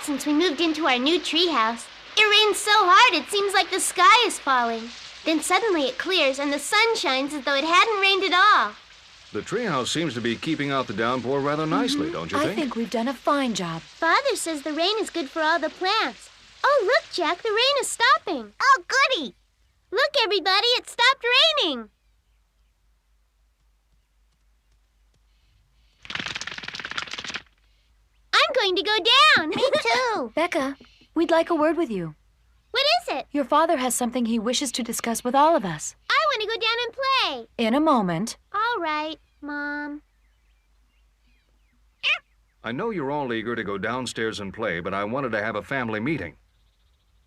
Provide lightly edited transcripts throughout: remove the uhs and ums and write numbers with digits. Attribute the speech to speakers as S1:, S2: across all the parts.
S1: since we moved into our new treehouse. It rains so hard it seems like the sky is falling. Then suddenly it clears and the sun shines as though it hadn't rained at all.
S2: The treehouse seems to be keeping out the downpour rather nicely, don't you think?
S3: I think we've done a fine job.
S1: Father says the rain is good for all the plants. Oh, look, Jack, the rain is stopping. Oh, goody! Look, everybody, it stopped raining. I'm going to go down. Me too.
S3: Becca, we'd like a word with you.
S1: What is it?
S3: Your father has something he wishes to discuss with all of us.
S1: I want to go down and play.
S3: In a moment.
S1: All right, Mom.
S2: I know you're all eager to go downstairs and play, but I wanted to have a family meeting.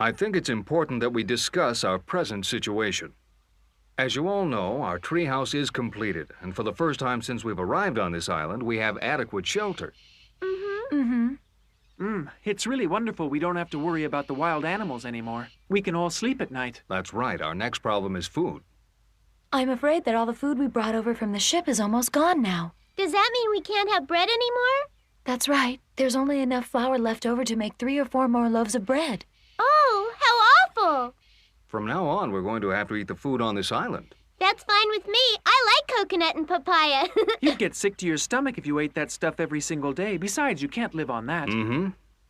S2: I think it's important that we discuss our present situation. As you all know, our treehouse is completed, and for the first time since we've arrived on this island, we have adequate shelter.
S4: It's really wonderful we don't have to worry about the wild animals anymore. We can all sleep at night.
S2: That's right, our next problem is food.
S3: I'm afraid that all the food we brought over from the ship is almost gone now.
S1: Does that mean we can't have bread anymore?
S3: That's right. There's only enough flour left over to make 3 or 4 more loaves of bread.
S1: Oh, how awful!
S2: From now on, we're going to have to eat the food on this island.
S1: That's fine with me. I like coconut and papaya.
S4: You'd get sick to your stomach if you ate that stuff every single day. Besides, you can't live on that.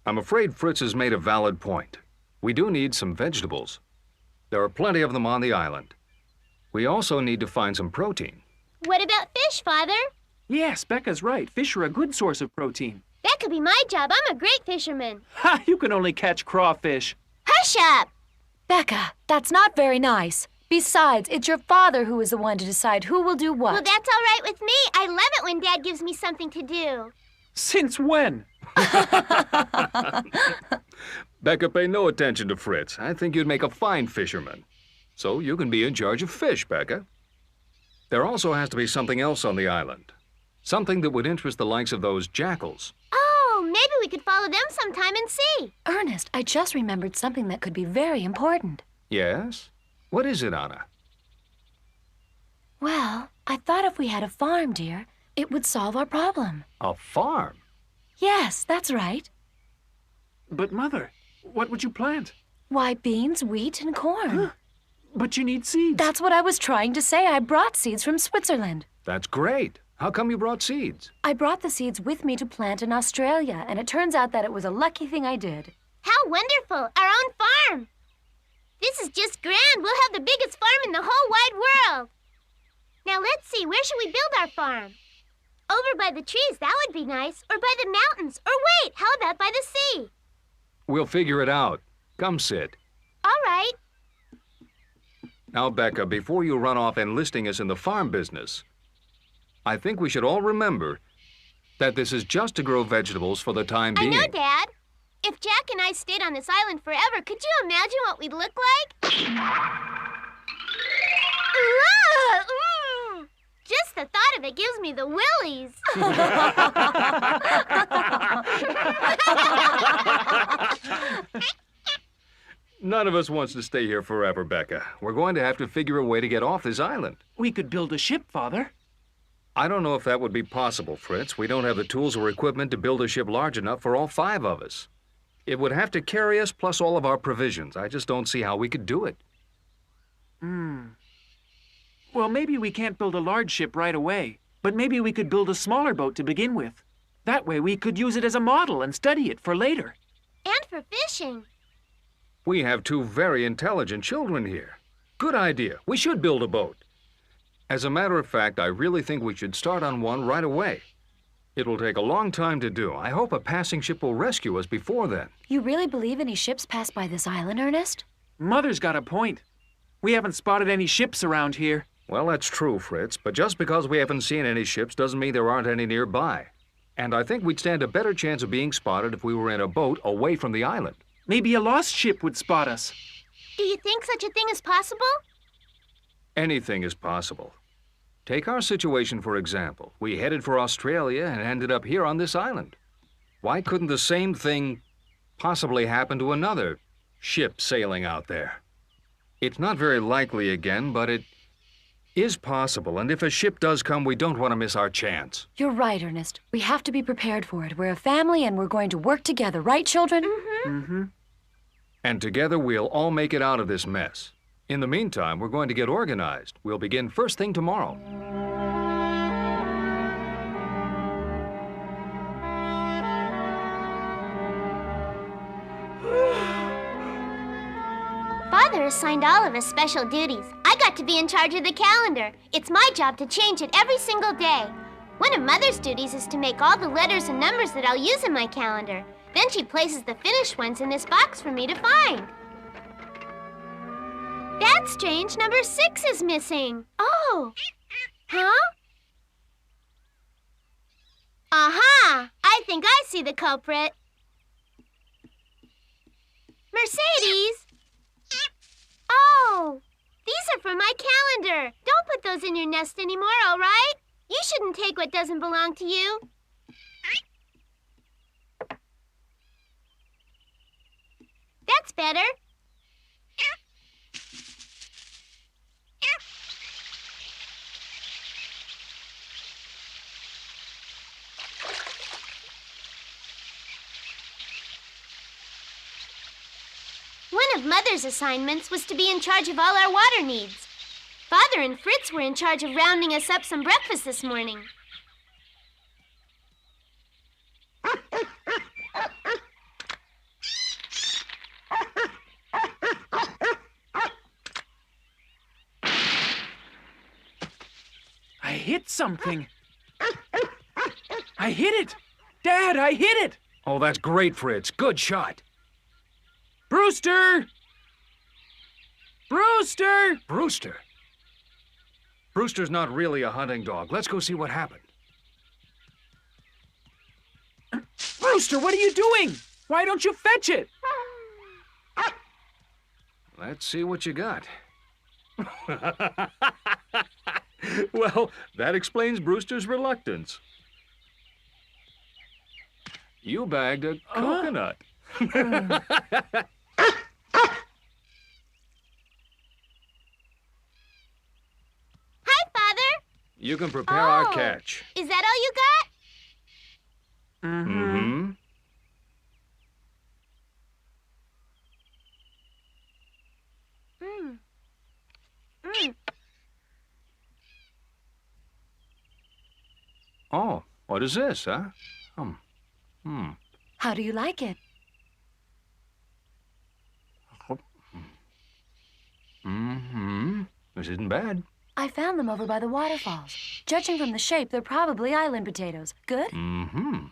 S2: I'm afraid Fritz has made a valid point. We do need some vegetables. There are plenty of them on the island. We also need to find some protein.
S1: What about fish, Father?
S4: Yes, Becca's right. Fish are a good source of protein.
S1: That could be my job. I'm a great fisherman.
S4: Ha! You can only catch crawfish.
S1: Hush up!
S3: Becca, that's not very nice. Besides, it's your father who is the one to decide who will do what.
S1: Well, that's all right with me. I love it when Dad gives me something to do.
S4: Since when?
S2: Becca, pay no attention to Fritz. I think you'd make a fine fisherman. So you can be in charge of fish, Becca. There also has to be something else on the island. Something that would interest the likes of those jackals.
S1: Oh, maybe we could follow them sometime and see.
S3: Ernest, I just remembered something that could be very important.
S2: Yes? What is it, Anna?
S3: Well, I thought if we had a farm, dear, it would solve our problem.
S2: A farm?
S3: Yes, that's right.
S4: But, Mother, what would you plant?
S3: Why, beans, wheat, and corn.
S4: But you need seeds.
S3: That's what I was trying to say. I brought seeds from Switzerland.
S2: That's great. How come you brought seeds?
S3: I brought the seeds with me to plant in Australia, and it turns out that it was a lucky thing I did.
S1: How wonderful! Our own farm! This is just grand. We'll have the biggest farm in the whole wide world. Now let's see, where should we build our farm? Over by the trees, that would be nice. Or by the mountains. Or wait, how about by the sea?
S2: We'll figure it out. Come sit.
S1: All right.
S2: Now, Becca, before you run off enlisting us in the farm business, I think we should all remember that this is just to grow vegetables for the time being.
S1: I know, Dad. If Jack and I stayed on this island forever, could you imagine what we'd look like? Just the thought of it gives me the willies.
S2: None of us wants to stay here forever, Becca. We're going to have to figure a way to get off this island.
S4: We could build a ship, Father.
S2: I don't know if that would be possible, Fritz. We don't have the tools or equipment to build a ship large enough for all 5 of us. It would have to carry us plus all of our provisions. I just don't see how we could do it.
S4: Well, maybe we can't build a large ship right away, but maybe we could build a smaller boat to begin with. That way we could use it as a model and study it for later.
S1: And for fishing.
S2: We have 2 very intelligent children here. Good idea. We should build a boat. As a matter of fact, I really think we should start on one right away. It will take a long time to do. I hope a passing ship will rescue us before then.
S3: You really believe any ships pass by this island, Ernest?
S4: Mother's got a point. We haven't spotted any ships around here.
S2: Well, that's true, Fritz, but just because we haven't seen any ships doesn't mean there aren't any nearby. And I think we'd stand a better chance of being spotted if we were in a boat away from the island.
S4: Maybe a lost ship would spot us.
S1: Do you think such a thing is possible?
S2: Anything is possible. Take our situation, for example. We headed for Australia and ended up here on this island. Why couldn't the same thing possibly happen to another ship sailing out there? It's not very likely again, but it is possible, and if a ship does come, we don't want to miss our chance.
S3: You're right, Ernest. We have to be prepared for it. We're a family and we're going to work together, right, children?
S4: Mm-hmm.
S2: And together we'll all make it out of this mess. In the meantime, we're going to get organized. We'll begin first thing tomorrow.
S1: Father assigned all of us special duties. I got to be in charge of the calendar. It's my job to change it every single day. One of Mother's duties is to make all the letters and numbers that I'll use in my calendar. Then she places the finished ones in this box for me to find. That's strange. Number 6 is missing. Oh. Huh? Aha! I think I see the culprit. Mercedes! Oh, these are for my calendar. Don't put those in your nest anymore, all right? You shouldn't take what doesn't belong to you. That's better. One of Mother's assignments was to be in charge of all our water needs. Father and Fritz were in charge of rounding us up some breakfast this morning.
S4: I hit something. I hit it! Dad, I hit it!
S2: Oh, that's great, Fritz. Good shot.
S4: Brewster! Brewster!
S2: Brewster? Brewster's not really a hunting dog. Let's go see what happened.
S4: Brewster, what are you doing? Why don't you fetch it?
S2: Let's see what you got. Well, that explains Brewster's reluctance. You bagged a coconut.
S1: Hi, Father.
S2: You can prepare our catch.
S1: Is that all you got?
S2: Mm-hmm.
S1: Mm. Mm.
S2: Oh, what is this, huh?
S3: How do you like it?
S2: Mm-hmm. This isn't bad.
S3: I found them over by the waterfalls. Judging from the shape, they're probably island potatoes. Good?
S2: Mm-hmm.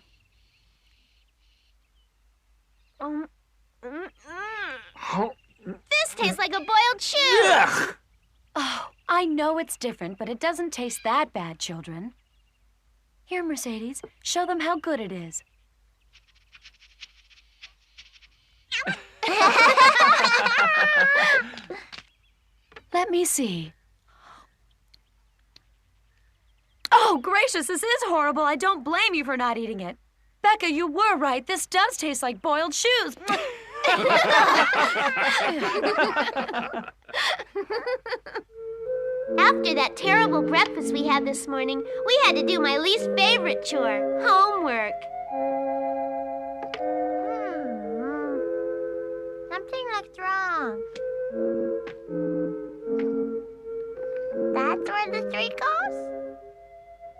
S1: This tastes like a boiled shoe.
S4: Ugh!
S3: Oh, I know it's different, but it doesn't taste that bad, children. Here, Mercedes, show them how good it is. Let me see. Oh, gracious, this is horrible. I don't blame you for not eating it. Becca, you were right. This does taste like boiled shoes.
S1: After that terrible breakfast we had this morning, we had to do my least favorite chore, homework. Something looks wrong. That's where the 3 goes?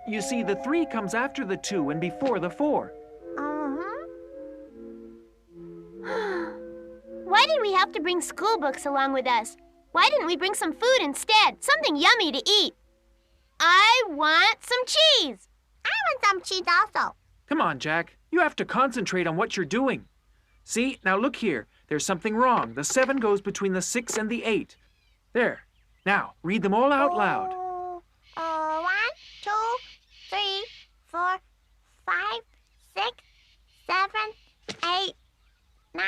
S4: You see, the 3 comes after the 2 and before the 4.
S1: Why did we have to bring school books along with us? Why didn't we bring some food instead? Something yummy to eat. I want some cheese. I want some cheese also.
S4: Come on, Jack. You have to concentrate on what you're doing. See, now look here. There's something wrong. The 7 goes between the 6 and the 8. There. Now, read them all out loud.
S1: 1, 2, 3, 4, 5, 6, 7, 8, 9.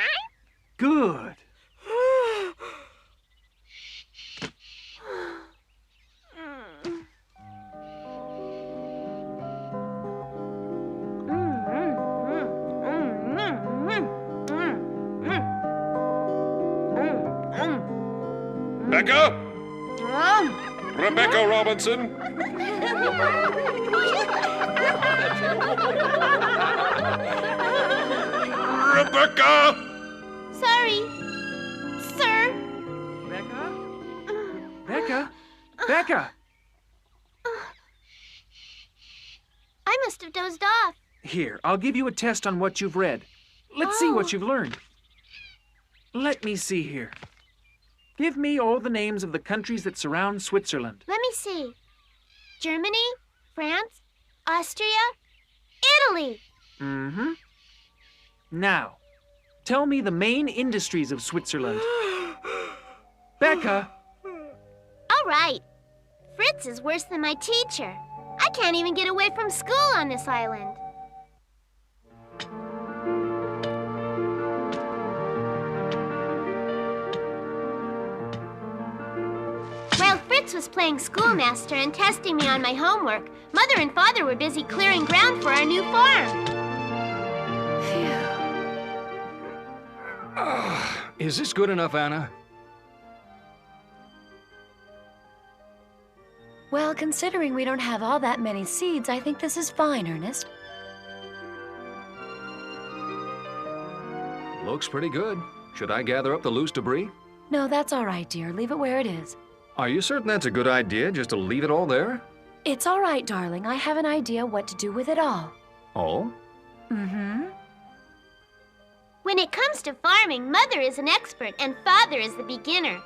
S4: Good.
S2: Becca!
S5: Rebecca Robinson. Rebecca!
S1: Sorry, sir.
S4: Becca? Becca? Becca!
S1: I must have dozed off.
S4: Here, I'll give you a test on what you've read. Let's see what you've learned. Let me see here. Give me all the names of the countries that surround Switzerland.
S1: Let me see. Germany, France, Austria, Italy.
S4: Mm-hmm. Now, tell me the main industries of Switzerland. Becca!
S1: All right. Fritz is worse than my teacher. I can't even get away from school on this island. While Fritz was playing schoolmaster and testing me on my homework, Mother and Father were busy clearing ground for our new farm.
S2: Is this good enough, Anna?
S3: Well, considering we don't have all that many seeds, I think this is fine, Ernest.
S2: Looks pretty good. Should I gather up the loose debris?
S3: No, that's all right, dear. Leave it where it is.
S2: Are you certain that's a good idea, just to leave it all there?
S3: It's all right, darling. I have an idea what to do with it all.
S2: Oh?
S3: Mm-hmm.
S1: When it comes to farming, Mother is an expert and Father is the beginner.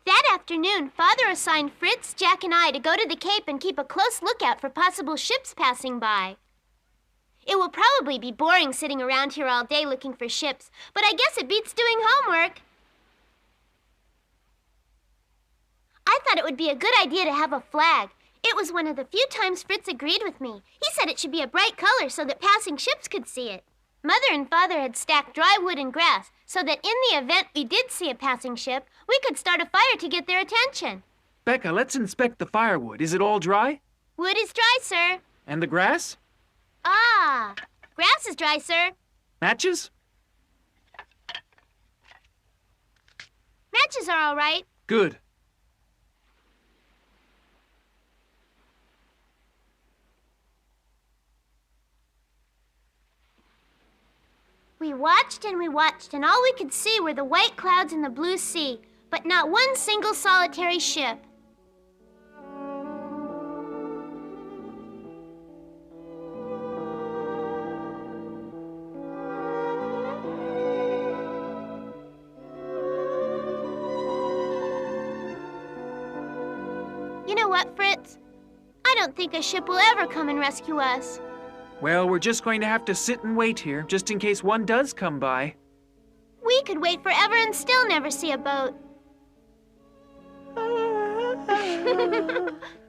S1: That afternoon, Father assigned Fritz, Jack, and I to go to the Cape and keep a close lookout for possible ships passing by. It will probably be boring sitting around here all day looking for ships, but I guess it beats doing homework. I thought it would be a good idea to have a flag. It was one of the few times Fritz agreed with me. He said it should be a bright color so that passing ships could see it. Mother and Father had stacked dry wood and grass so that in the event we did see a passing ship, we could start a fire to get their attention.
S4: Becca, let's inspect the firewood. Is it all dry?
S1: Wood is dry, sir.
S4: And the grass?
S1: Ah, grass is dry, sir.
S4: Matches?
S1: Matches are all right.
S4: Good.
S1: We watched and we watched, and all we could see were the white clouds and the blue sea, but not one single solitary ship. You know what, Fritz? I don't think a ship will ever come and rescue us.
S4: Well, we're just going to have to sit and wait here, just in case one does come by.
S1: We could wait forever and still never see a boat.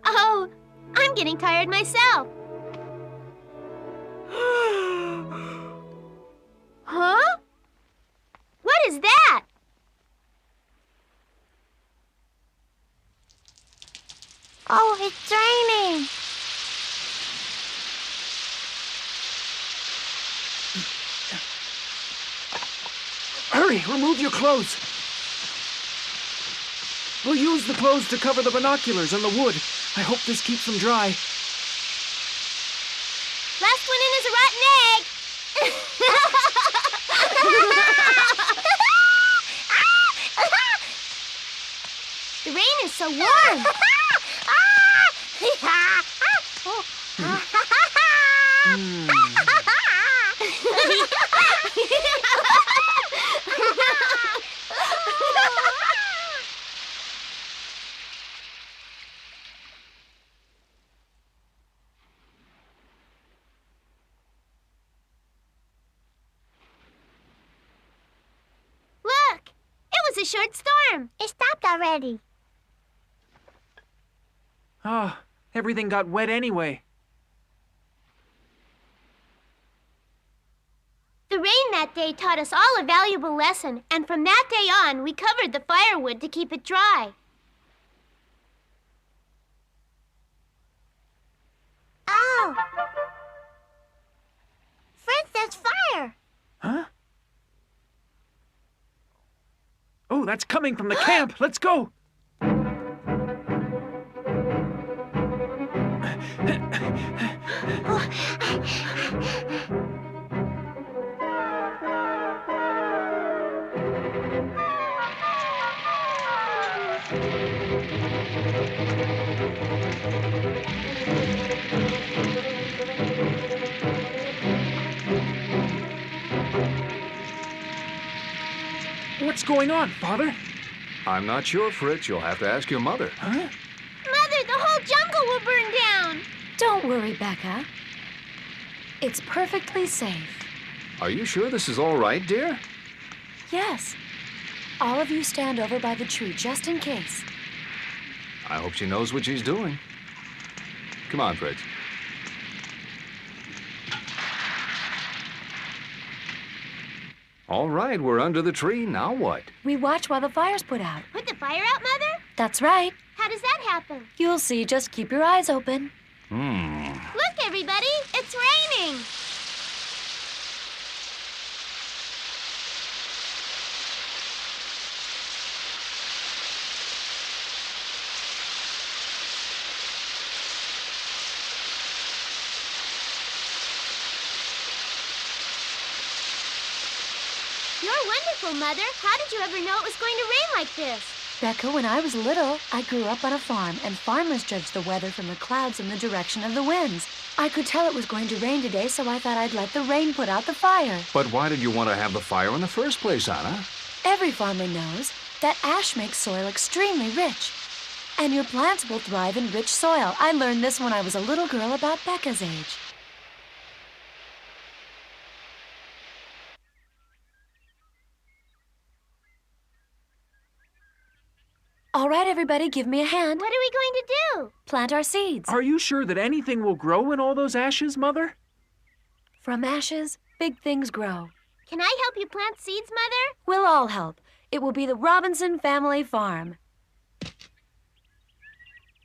S1: Oh, I'm getting tired myself. Huh? What is that? Oh, it's raining.
S4: Hurry, remove your clothes. We'll use the clothes to cover the binoculars and the wood. I hope this keeps them dry.
S1: Last one in is a rotten egg. The rain is so warm. Look, it was a short storm. It stopped already.
S4: Ah, everything got wet anyway.
S1: The rain that day taught us all a valuable lesson, and from that day on, we covered the firewood to keep it dry. Oh! Fritz, there's fire!
S4: Huh? Oh, Ooh, that's coming from the camp. Let's go. What's going on, Father?
S2: I'm not sure, Fritz. You'll have to ask your mother.
S4: Huh?
S1: Mother, the whole jungle will burn down.
S3: Don't worry, Becca. It's perfectly safe.
S2: Are you sure this is all right, dear?
S3: Yes. All of you stand over by the tree just in case.
S2: I hope she knows what she's doing. Come on, Fritz. All right, we're under the tree. Now what?
S3: We watch while the fire's put out.
S1: Put the fire out, Mother?
S3: That's right.
S1: How does that happen?
S3: You'll see. Just keep your eyes open.
S1: Look, everybody, it's raining. You're wonderful, Mother. How did you ever know it was going to rain like this?
S3: Becca, when I was little, I grew up on a farm, and farmers judged the weather from the clouds and the direction of the winds. I could tell it was going to rain today, so I thought I'd let the rain put out the fire.
S2: But why did you want to have the fire in the first place, Anna?
S3: Every farmer knows that ash makes soil extremely rich. And your plants will thrive in rich soil. I learned this when I was a little girl about Becca's age. All right, everybody, give me a hand.
S1: What are we going to do?
S3: Plant our seeds.
S4: Are you sure that anything will grow in all those ashes, Mother?
S3: From ashes, big things grow.
S1: Can I help you plant seeds, Mother?
S3: We'll all help. It will be the Robinson family farm.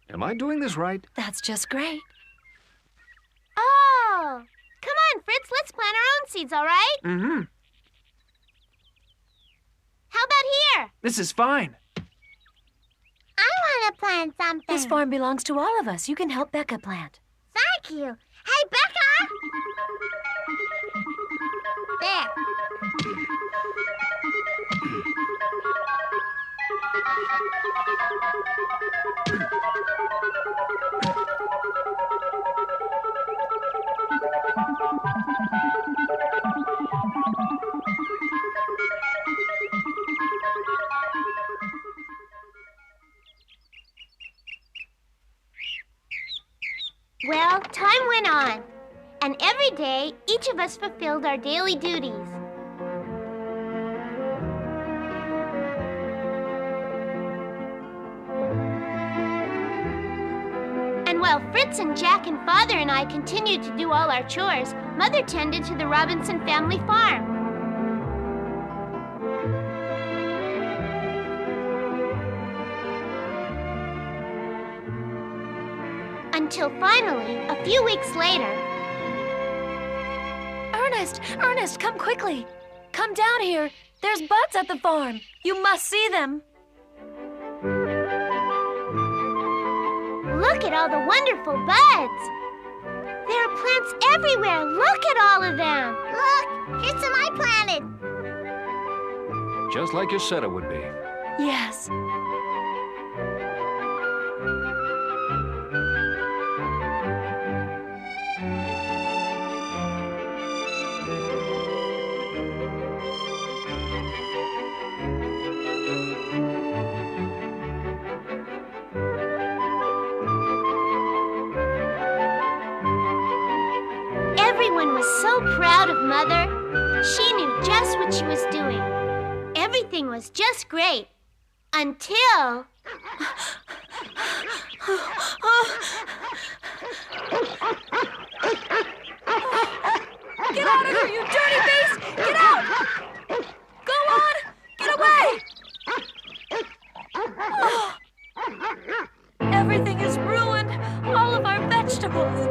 S2: Am I doing this right?
S3: That's just great.
S1: Oh! Come on, Fritz, let's plant our own seeds, all right?
S4: Mm-hmm.
S1: How about here?
S4: This is fine.
S1: I want to plant something.
S3: This farm belongs to all of us. You can help Becca plant.
S1: Thank you. Hey, Becca! There. Well, time went on, and every day, each of us fulfilled our daily duties. And while Fritz and Jack and Father and I continued to do all our chores, Mother tended to the Robinson family farm. Until finally, a few weeks later...
S3: Ernest, come quickly. Come down here. There's buds at the farm. You must see them.
S1: Look at all the wonderful buds. There are plants everywhere. Look at all of them. Look, here's some I planted.
S2: Just like you said it would be.
S3: Yes.
S1: Everyone was so proud of Mother. She knew just what she was doing. Everything was just great. Until...
S3: Get out of here, you dirty beast! Get out! Go on! Get away! Oh. Everything is ruined. All of our vegetables.